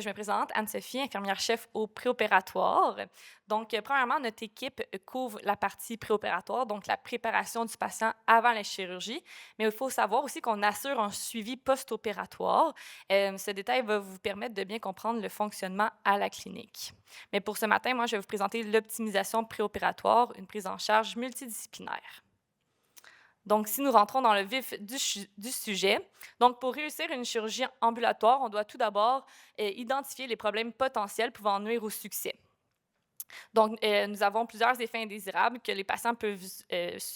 je me présente, Anne-Sophie, infirmière-chef au préopératoire. Donc, premièrement, notre équipe couvre la partie préopératoire, donc la préparation du patient avant la chirurgie. Mais il faut savoir aussi qu'on assure un suivi post-opératoire. Ce détail va vous permettre de bien comprendre le fonctionnement à la clinique. Mais pour ce matin, moi, je vais vous présenter l'optimisation préopératoire, une prise en charge multidisciplinaire. Donc, si nous rentrons dans le vif du sujet, donc pour réussir une chirurgie ambulatoire, on doit tout d'abord identifier les problèmes potentiels pouvant nuire au succès. Donc, nous avons plusieurs effets indésirables que les patients peuvent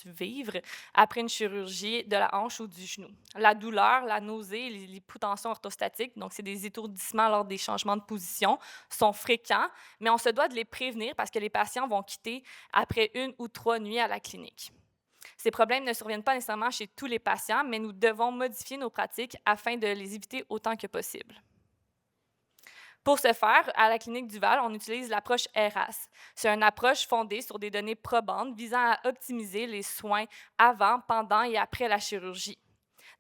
vivre après une chirurgie de la hanche ou du genou. La douleur, la nausée, l'hypotension orthostatique, donc c'est des étourdissements lors des changements de position, sont fréquents, mais on se doit de les prévenir parce que les patients vont quitter après 1 ou 3 nuits à la clinique. Ces problèmes ne surviennent pas nécessairement chez tous les patients, mais nous devons modifier nos pratiques afin de les éviter autant que possible. Pour ce faire, à la clinique Duval, on utilise l'approche ERAS. C'est une approche fondée sur des données probantes visant à optimiser les soins avant, pendant et après la chirurgie,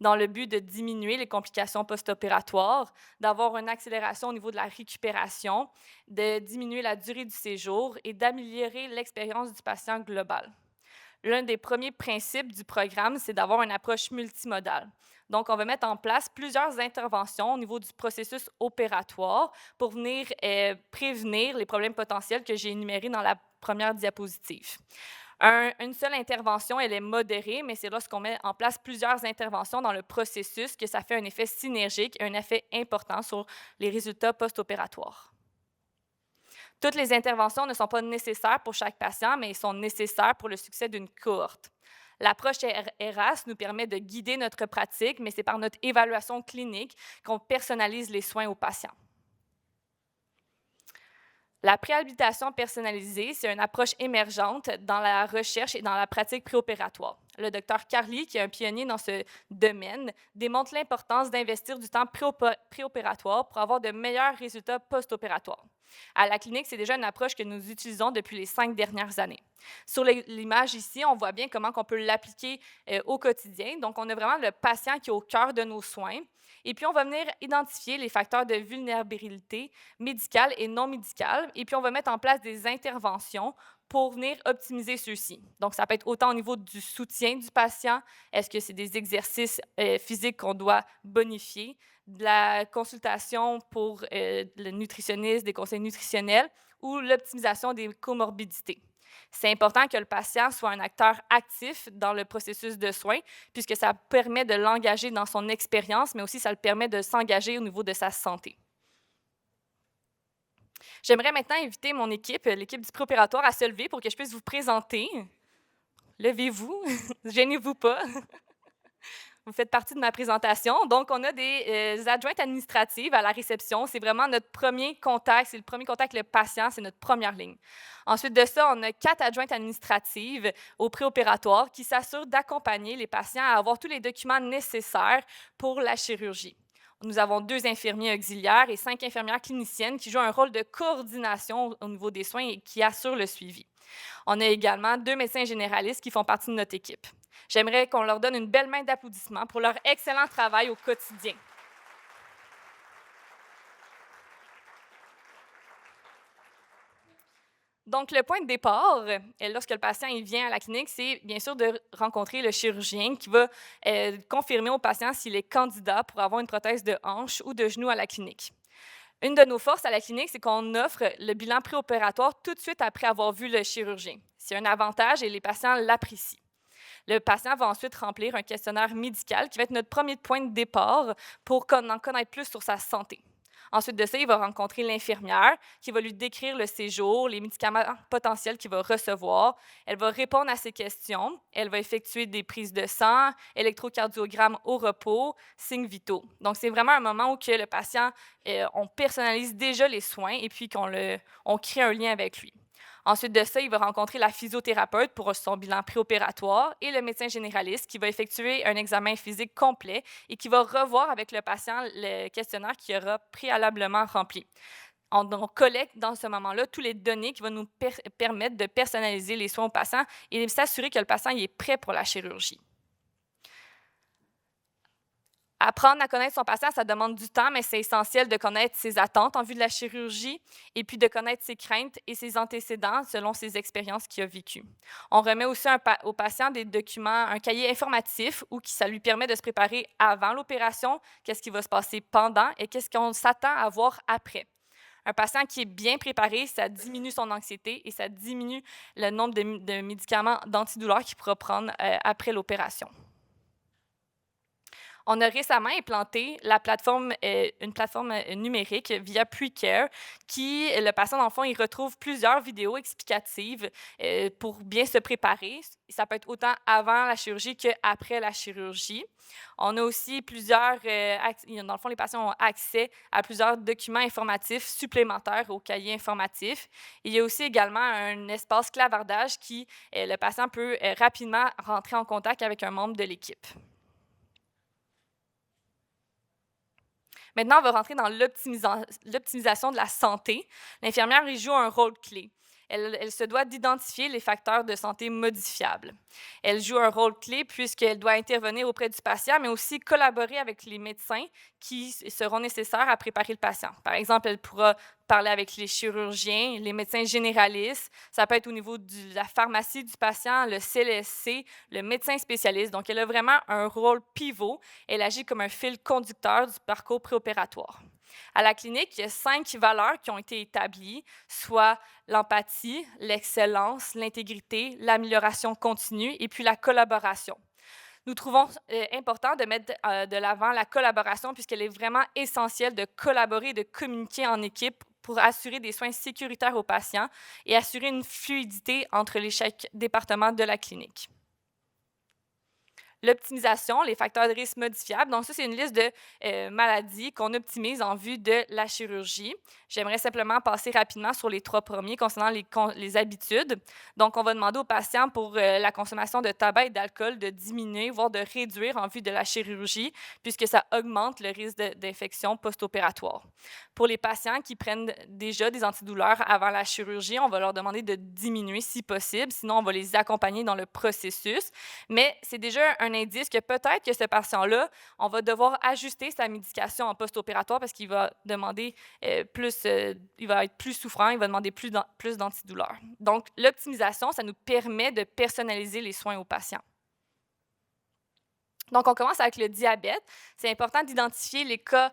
dans le but de diminuer les complications post-opératoires, d'avoir une accélération au niveau de la récupération, de diminuer la durée du séjour et d'améliorer l'expérience du patient global. L'un des premiers principes du programme, c'est d'avoir une approche multimodale. Donc, on va mettre en place plusieurs interventions au niveau du processus opératoire pour venir prévenir les problèmes potentiels que j'ai énumérés dans la première diapositive. Une seule intervention, elle est modérée, mais c'est lorsqu'on met en place plusieurs interventions dans le processus que ça fait un effet synergique et un effet important sur les résultats post-opératoires. Toutes les interventions ne sont pas nécessaires pour chaque patient, mais elles sont nécessaires pour le succès d'une cohorte. L'approche ERAS nous permet de guider notre pratique, mais c'est par notre évaluation clinique qu'on personnalise les soins aux patients. La préhabilitation personnalisée, c'est une approche émergente dans la recherche et dans la pratique préopératoire. Le docteur Carly, qui est un pionnier dans ce domaine, démontre l'importance d'investir du temps préopératoire pour avoir de meilleurs résultats post-opératoires. À la clinique, c'est déjà une approche que nous utilisons depuis les 5 dernières années. Sur l'image ici, on voit bien comment on peut l'appliquer au quotidien. Donc, on a vraiment le patient qui est au cœur de nos soins. Et puis, on va venir identifier les facteurs de vulnérabilité médicale et non médicale. Et puis, on va mettre en place des interventions pour venir optimiser ceux-ci. Donc, ça peut être autant au niveau du soutien du patient, est-ce que c'est des exercices physiques qu'on doit bonifier, de la consultation pour le nutritionniste, des conseils nutritionnels ou l'optimisation des comorbidités. C'est important que le patient soit un acteur actif dans le processus de soins, puisque ça permet de l'engager dans son expérience, mais aussi ça le permet de s'engager au niveau de sa santé. J'aimerais maintenant inviter mon équipe, l'équipe du préopératoire, à se lever pour que je puisse vous présenter. Levez-vous, gênez-vous pas. Vous faites partie de ma présentation. Donc, on a des adjointes administratives à la réception. C'est vraiment notre premier contact. C'est le premier contact avec le patient. C'est notre première ligne. Ensuite de ça, on a 4 adjointes administratives au préopératoire qui s'assurent d'accompagner les patients à avoir tous les documents nécessaires pour la chirurgie. Nous avons 2 infirmiers auxiliaires et 5 infirmières cliniciennes qui jouent un rôle de coordination au niveau des soins et qui assurent le suivi. On a également 2 médecins généralistes qui font partie de notre équipe. J'aimerais qu'on leur donne une belle main d'applaudissements pour leur excellent travail au quotidien. Donc, le point de départ, lorsque le patient vient à la clinique, c'est bien sûr de rencontrer le chirurgien qui va confirmer au patient s'il est candidat pour avoir une prothèse de hanche ou de genou à la clinique. Une de nos forces à la clinique, c'est qu'on offre le bilan préopératoire tout de suite après avoir vu le chirurgien. C'est un avantage et les patients l'apprécient. Le patient va ensuite remplir un questionnaire médical qui va être notre premier point de départ pour en connaître plus sur sa santé. Ensuite de ça, il va rencontrer l'infirmière qui va lui décrire le séjour, les médicaments potentiels qu'il va recevoir. Elle va répondre à ses questions. Elle va effectuer des prises de sang, électrocardiogramme au repos, signes vitaux. Donc, c'est vraiment un moment où que le patient, on personnalise déjà les soins et puis on crée un lien avec lui. Ensuite de ça, il va rencontrer la physiothérapeute pour son bilan préopératoire et le médecin généraliste qui va effectuer un examen physique complet et qui va revoir avec le patient le questionnaire qu'il aura préalablement rempli. On collecte dans ce moment-là toutes les données qui vont nous permettre de personnaliser les soins au patient et s'assurer que le patient est prêt pour la chirurgie. Apprendre à connaître son patient, ça demande du temps, mais c'est essentiel de connaître ses attentes en vue de la chirurgie et puis de connaître ses craintes et ses antécédents selon ses expériences qu'il a vécues. On remet aussi au patient des documents, un cahier informatif où ça lui permet de se préparer avant l'opération, qu'est-ce qui va se passer pendant et qu'est-ce qu'on s'attend à voir après. Un patient qui est bien préparé, ça diminue son anxiété et ça diminue le nombre de médicaments d'antidouleurs qu'il pourra prendre après l'opération. On a récemment implanté une plateforme numérique via PreCare qui, le patient, dans le fond, il retrouve plusieurs vidéos explicatives pour bien se préparer. Ça peut être autant avant la chirurgie qu'après la chirurgie. On a aussi dans le fond, les patients ont accès à plusieurs documents informatifs supplémentaires au cahier informatif. Il y a aussi également un espace clavardage qui, le patient peut rapidement rentrer en contact avec un membre de l'équipe. Maintenant, on va rentrer dans l'optimisation de la santé. L'infirmière y joue un rôle clé. Elle se doit d'identifier les facteurs de santé modifiables. Elle joue un rôle clé puisqu'elle doit intervenir auprès du patient, mais aussi collaborer avec les médecins qui seront nécessaires à préparer le patient. Par exemple, elle pourra parler avec les chirurgiens, les médecins généralistes. Ça peut être au niveau de la pharmacie du patient, le CLSC, le médecin spécialiste. Donc, elle a vraiment un rôle pivot. Elle agit comme un fil conducteur du parcours préopératoire. À la clinique, il y a 5 valeurs qui ont été établies, soit l'empathie, l'excellence, l'intégrité, l'amélioration continue et puis la collaboration. Nous trouvons important de mettre de l'avant la collaboration puisqu'elle est vraiment essentielle de collaborer et de communiquer en équipe pour assurer des soins sécuritaires aux patients et assurer une fluidité entre chaque département de la clinique. L'optimisation, les facteurs de risque modifiables. Donc, ça, c'est une liste de maladies qu'on optimise en vue de la chirurgie. J'aimerais simplement passer rapidement sur les 3 premiers concernant les habitudes. Donc, on va demander aux patients pour la consommation de tabac et d'alcool de diminuer, voire de réduire en vue de la chirurgie, puisque ça augmente le risque d'infection post-opératoire. Pour les patients qui prennent déjà des antidouleurs avant la chirurgie, on va leur demander de diminuer si possible, sinon on va les accompagner dans le processus. Mais c'est déjà un indice que peut-être que ce patient-là, on va devoir ajuster sa médication en post-opératoire parce qu'il va demander il va être plus souffrant, il va demander plus d'antidouleurs. Donc, l'optimisation, ça nous permet de personnaliser les soins aux patients. Donc, on commence avec le diabète. C'est important d'identifier les cas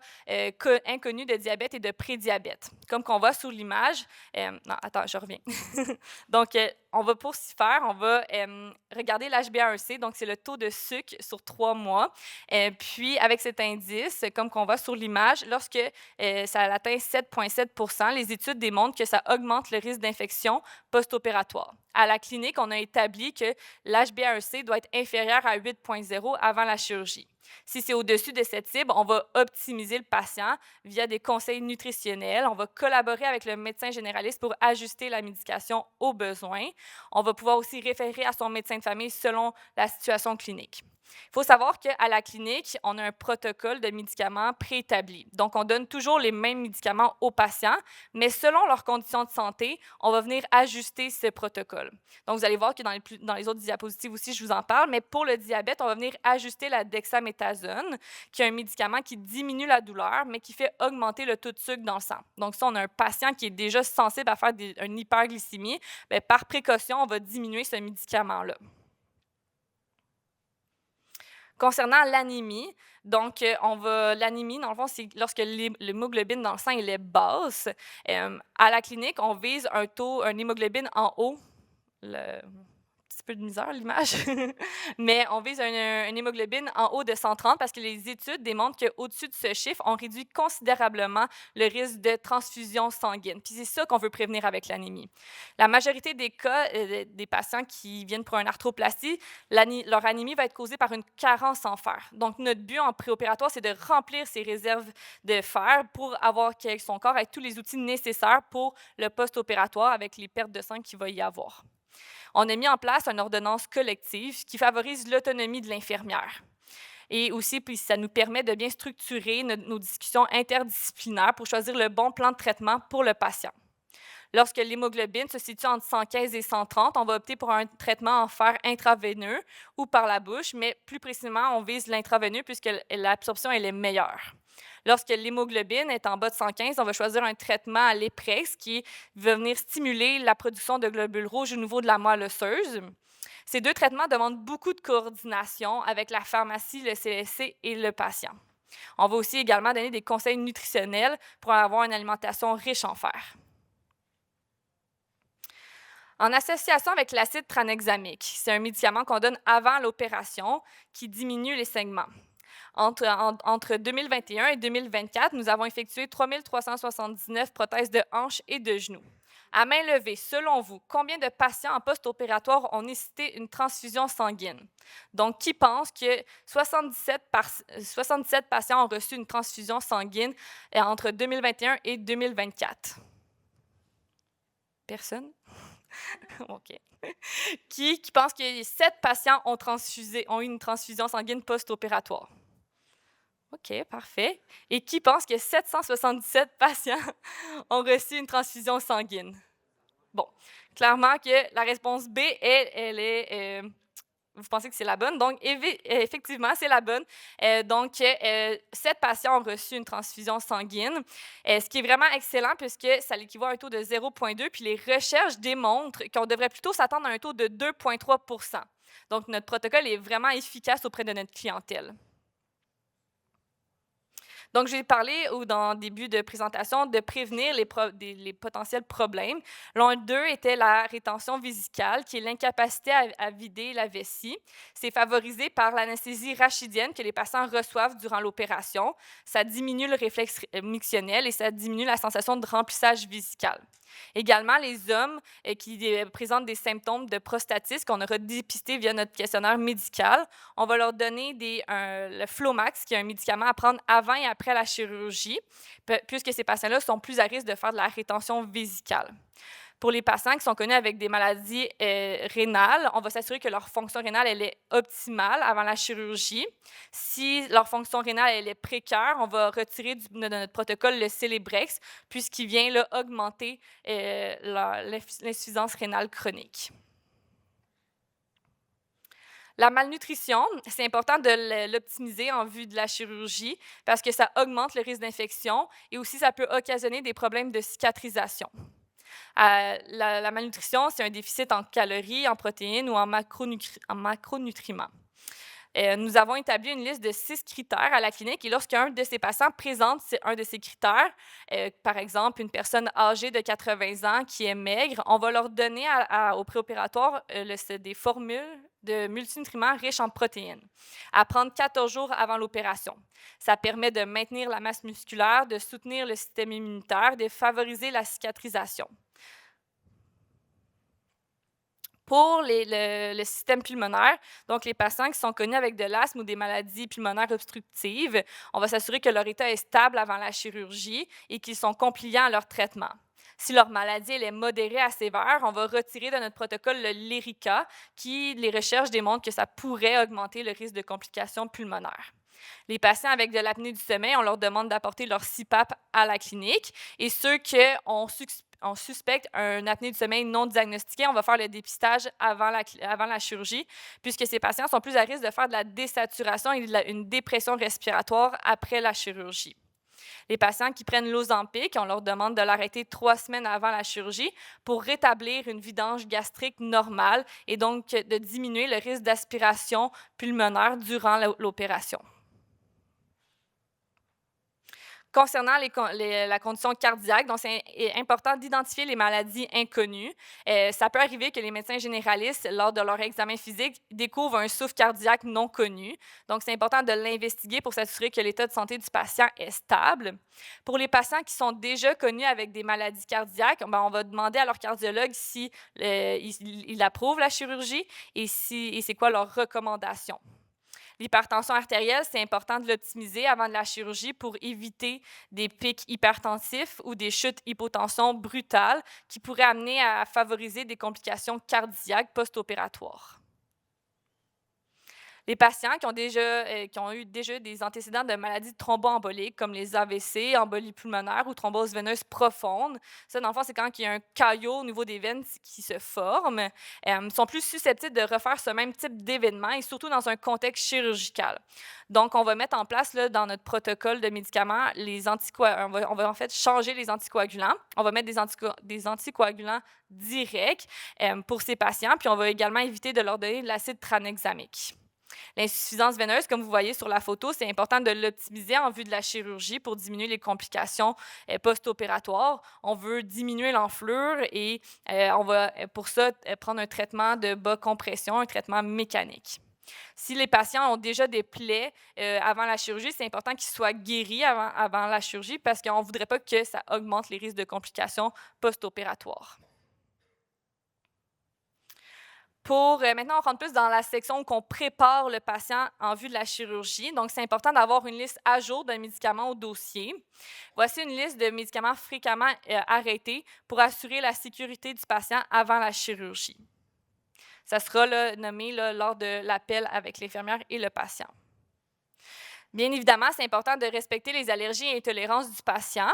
inconnus de diabète et de prédiabète. Comme qu'on voit sur l'image, non, attends, je reviens. Donc, on va pour s'y faire, on va regarder l'HbA1c, donc c'est le taux de sucre sur 3 mois. Puis, avec cet indice, comme qu'on voit sur l'image, lorsque ça atteint 7,7 %, les études démontrent que ça augmente le risque d'infection post-opératoire. À la clinique, on a établi que l'HbA1c doit être inférieur à 8,0 avant la chirurgie. Si c'est au-dessus de cette cible, on va optimiser le patient via des conseils nutritionnels. On va collaborer avec le médecin généraliste pour ajuster la médication aux besoins. On va pouvoir aussi référer à son médecin de famille selon la situation clinique. Il faut savoir qu'à la clinique, on a un protocole de médicaments préétabli. Donc, on donne toujours les mêmes médicaments aux patients, mais selon leurs conditions de santé, on va venir ajuster ce protocole. Donc, vous allez voir que dans les autres diapositives aussi, je vous en parle, mais pour le diabète, on va venir ajuster la dexaméthasone, qui est un médicament qui diminue la douleur, mais qui fait augmenter le taux de sucre dans le sang. Donc, si on a un patient qui est déjà sensible à faire une hyperglycémie, bien, par précaution, on va diminuer ce médicament-là. Concernant l'anémie, donc l'anémie, dans le fond, c'est lorsque l'hémoglobine dans le sang est basse. À la clinique, on vise un hémoglobine en haut. Un petit peu de misère, l'image. Mais on vise un hémoglobine en haut de 130 parce que les études démontrent qu'au-dessus de ce chiffre, on réduit considérablement le risque de transfusion sanguine. Puis c'est ça qu'on veut prévenir avec l'anémie. La majorité des cas des patients qui viennent pour une arthroplastie, leur anémie va être causée par une carence en fer. Donc, notre but en préopératoire, c'est de remplir ces réserves de fer pour avoir son corps avec tous les outils nécessaires pour le post-opératoire avec les pertes de sang qu'il va y avoir. On a mis en place une ordonnance collective qui favorise l'autonomie de l'infirmière. Et aussi, puis ça nous permet de bien structurer nos discussions interdisciplinaires pour choisir le bon plan de traitement pour le patient. Lorsque l'hémoglobine se situe entre 115 et 130, on va opter pour un traitement en fer intraveineux ou par la bouche, mais plus précisément, on vise l'intraveineux puisque l'absorption elle est meilleure. Lorsque l'hémoglobine est en bas de 115, on va choisir un traitement à l'éprex qui va venir stimuler la production de globules rouges au niveau de la moelle osseuse. Ces deux traitements demandent beaucoup de coordination avec la pharmacie, le CLSC et le patient. On va aussi également donner des conseils nutritionnels pour avoir une alimentation riche en fer. En association avec l'acide tranexamique, c'est un médicament qu'on donne avant l'opération qui diminue les saignements. Entre 2021 et 2024, nous avons effectué 3 379 prothèses de hanches et de genoux. À main levée, selon vous, combien de patients en post-opératoire ont nécessité une transfusion sanguine? Donc, qui pense que 77 patients ont reçu une transfusion sanguine entre 2021 et 2024? Personne? OK. Qui pense que 7 patients ont eu une transfusion sanguine post-opératoire? OK, parfait. Et qui pense que 777 patients ont reçu une transfusion sanguine? Bon, clairement que la réponse B, elle est, vous pensez que c'est la bonne. Donc, effectivement, c'est la bonne. 7 patients ont reçu une transfusion sanguine, ce qui est vraiment excellent puisque ça l'équivaut à un taux de 0,2. Puis les recherches démontrent qu'on devrait plutôt s'attendre à un taux de 2,3 %. Donc, notre protocole est vraiment efficace auprès de notre clientèle. Donc, j'ai parlé dans le début de présentation de prévenir les potentiels problèmes. L'un d'eux était la rétention vésicale, qui est l'incapacité à vider la vessie. C'est favorisé par l'anesthésie rachidienne que les patients reçoivent durant l'opération. Ça diminue le réflexe mictionnel et ça diminue la sensation de remplissage vésical. Également, les hommes qui présentent des symptômes de prostatisme qu'on aura dépisté via notre questionnaire médical, on va leur donner le Flomax, qui est un médicament à prendre avant et après la chirurgie, puisque ces patients-là sont plus à risque de faire de la rétention vésicale. Pour les patients qui sont connus avec des maladies rénales, on va s'assurer que leur fonction rénale elle est optimale avant la chirurgie. Si leur fonction rénale elle est précaire, on va retirer de notre protocole le Celebrex, puisqu'il vient là, augmenter l'insuffisance rénale chronique. La malnutrition, c'est important de l'optimiser en vue de la chirurgie parce que ça augmente le risque d'infection et aussi ça peut occasionner des problèmes de cicatrisation. La malnutrition, c'est un déficit en calories, en protéines ou en macronutriments. Nous avons établi une liste de 6 critères à la clinique et lorsqu'un de ces patients présente un de ces critères, par exemple une personne âgée de 80 ans qui est maigre, on va leur donner au préopératoire des formules de multinutriments riches en protéines à prendre 14 jours avant l'opération. Ça permet de maintenir la masse musculaire, de soutenir le système immunitaire, de favoriser la cicatrisation. Pour le système pulmonaire, donc les patients qui sont connus avec de l'asthme ou des maladies pulmonaires obstructives, on va s'assurer que leur état est stable avant la chirurgie et qu'ils sont compliants à leur traitement. Si leur maladie elle est modérée à sévère, on va retirer de notre protocole le Lyrica, qui, les recherches démontrent que ça pourrait augmenter le risque de complications pulmonaires. Les patients avec de l'apnée du sommeil, on leur demande d'apporter leur CPAP à la clinique et ceux qui on suspecte un apnée du sommeil non diagnostiqué, on va faire le dépistage avant la chirurgie, puisque ces patients sont plus à risque de faire de la désaturation et une dépression respiratoire après la chirurgie. Les patients qui prennent l'Ozempic, on leur demande de l'arrêter 3 semaines avant la chirurgie pour rétablir une vidange gastrique normale et donc de diminuer le risque d'aspiration pulmonaire durant l'opération. Concernant la condition cardiaque, donc c'est important d'identifier les maladies inconnues. Ça peut arriver que les médecins généralistes, lors de leur examen physique, découvrent un souffle cardiaque non connu. Donc, c'est important de l'investiguer pour s'assurer que l'état de santé du patient est stable. Pour les patients qui sont déjà connus avec des maladies cardiaques, on va demander à leur cardiologue si il approuve la chirurgie et c'est quoi leurs recommandations. L'hypertension artérielle, c'est important de l'optimiser avant de la chirurgie pour éviter des pics hypertensifs ou des chutes hypotension brutales qui pourraient amener à favoriser des complications cardiaques post-opératoires. Les patients qui ont eu déjà des antécédents de maladies thromboemboliques comme les AVC, embolie pulmonaire ou thrombose veineuse profonde, ça, dans le fond, c'est quand il y a un caillot au niveau des veines qui se forme, sont plus susceptibles de refaire ce même type d'événement et surtout dans un contexte chirurgical. Donc, on va mettre en place là, dans notre protocole de médicaments on va en fait changer les anticoagulants. On va mettre des anticoagulants directs pour ces patients, puis on va également éviter de leur donner de l'acide tranexamique. L'insuffisance veineuse, comme vous voyez sur la photo, c'est important de l'optimiser en vue de la chirurgie pour diminuer les complications post-opératoires. On veut diminuer l'enflure et on va pour ça prendre un traitement de bas compression, un traitement mécanique. Si les patients ont déjà des plaies avant la chirurgie, c'est important qu'ils soient guéris avant la chirurgie parce qu'on ne voudrait pas que ça augmente les risques de complications post-opératoires. Pour maintenant, on rentre plus dans la section où on prépare le patient en vue de la chirurgie. Donc, c'est important d'avoir une liste à jour de médicaments au dossier. Voici une liste de médicaments fréquemment arrêtés pour assurer la sécurité du patient avant la chirurgie. Ça sera là, nommé là, lors de l'appel avec l'infirmière et le patient. Bien évidemment, c'est important de respecter les allergies et intolérances du patient.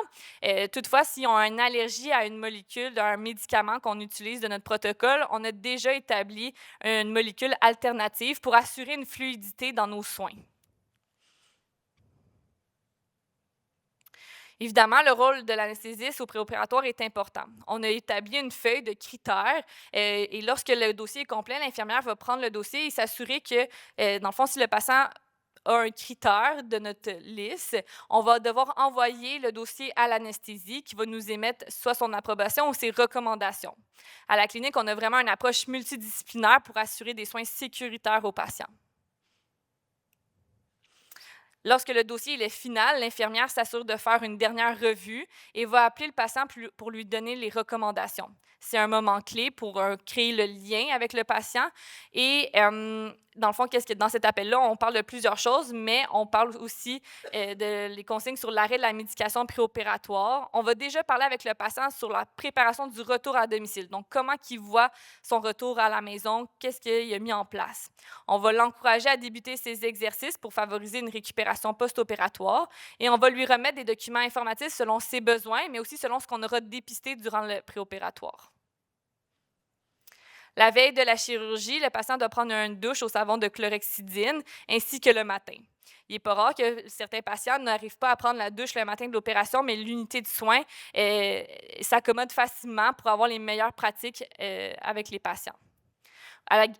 Toutefois, s'ils ont une allergie à une molécule d'un médicament qu'on utilise de notre protocole, on a déjà établi une molécule alternative pour assurer une fluidité dans nos soins. Évidemment, le rôle de l'anesthésiste au préopératoire est important. On a établi une feuille de critères et lorsque le dossier est complet, l'infirmière va prendre le dossier et s'assurer que, dans le fond, si le patient a un critère de notre liste, on va devoir envoyer le dossier à l'anesthésie qui va nous émettre soit son approbation ou ses recommandations. À la clinique, on a vraiment une approche multidisciplinaire pour assurer des soins sécuritaires aux patients. Lorsque le dossier est final, l'infirmière s'assure de faire une dernière revue et va appeler le patient pour lui donner les recommandations. C'est un moment clé pour créer le lien avec le patient. Et dans le fond, qu'est-ce que dans cet appel-là, on parle de plusieurs choses, mais on parle aussi les consignes sur l'arrêt de la médication préopératoire. On va déjà parler avec le patient sur la préparation du retour à domicile. Donc, comment il voit son retour à la maison, qu'est-ce qu'il a mis en place. On va l'encourager à débuter ses exercices pour favoriser une récupération post-opératoire et on va lui remettre des documents informatifs selon ses besoins, mais aussi selon ce qu'on aura dépisté durant le préopératoire. La veille de la chirurgie, le patient doit prendre une douche au savon de chlorhexidine ainsi que le matin. Il n'est pas rare que certains patients n'arrivent pas à prendre la douche le matin de l'opération, mais l'unité de soins s'accommode facilement pour avoir les meilleures pratiques avec les patients.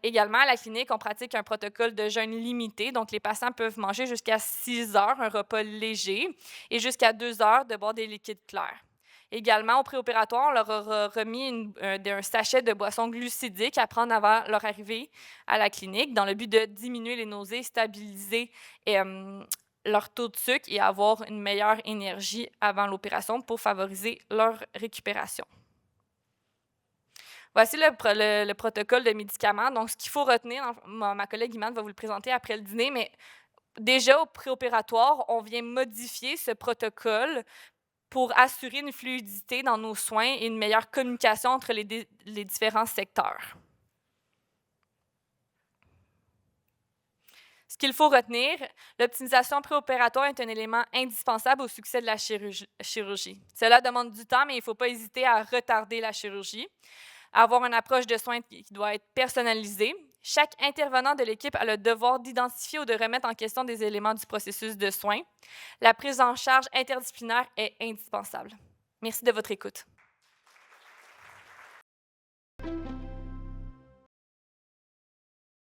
Également, à la clinique, on pratique un protocole de jeûne limité, donc les patients peuvent manger jusqu'à 6 heures, un repas léger, et jusqu'à 2 heures de boire des liquides clairs. Également, au préopératoire, on leur a remis un sachet de boissons glucidiques à prendre avant leur arrivée à la clinique, dans le but de diminuer les nausées, stabiliser leur taux de sucre et avoir une meilleure énergie avant l'opération pour favoriser leur récupération. Voici le protocole de médicaments. Donc, ce qu'il faut retenir, ma collègue Imane va vous le présenter après le dîner, mais déjà au préopératoire, on vient modifier ce protocole pour assurer une fluidité dans nos soins et une meilleure communication entre les différents secteurs. Ce qu'il faut retenir, l'optimisation préopératoire est un élément indispensable au succès de la chirurgie. Cela demande du temps, mais il ne faut pas hésiter à retarder la chirurgie. Avoir une approche de soins qui doit être personnalisée. Chaque intervenant de l'équipe a le devoir d'identifier ou de remettre en question des éléments du processus de soins. La prise en charge interdisciplinaire est indispensable. Merci de votre écoute.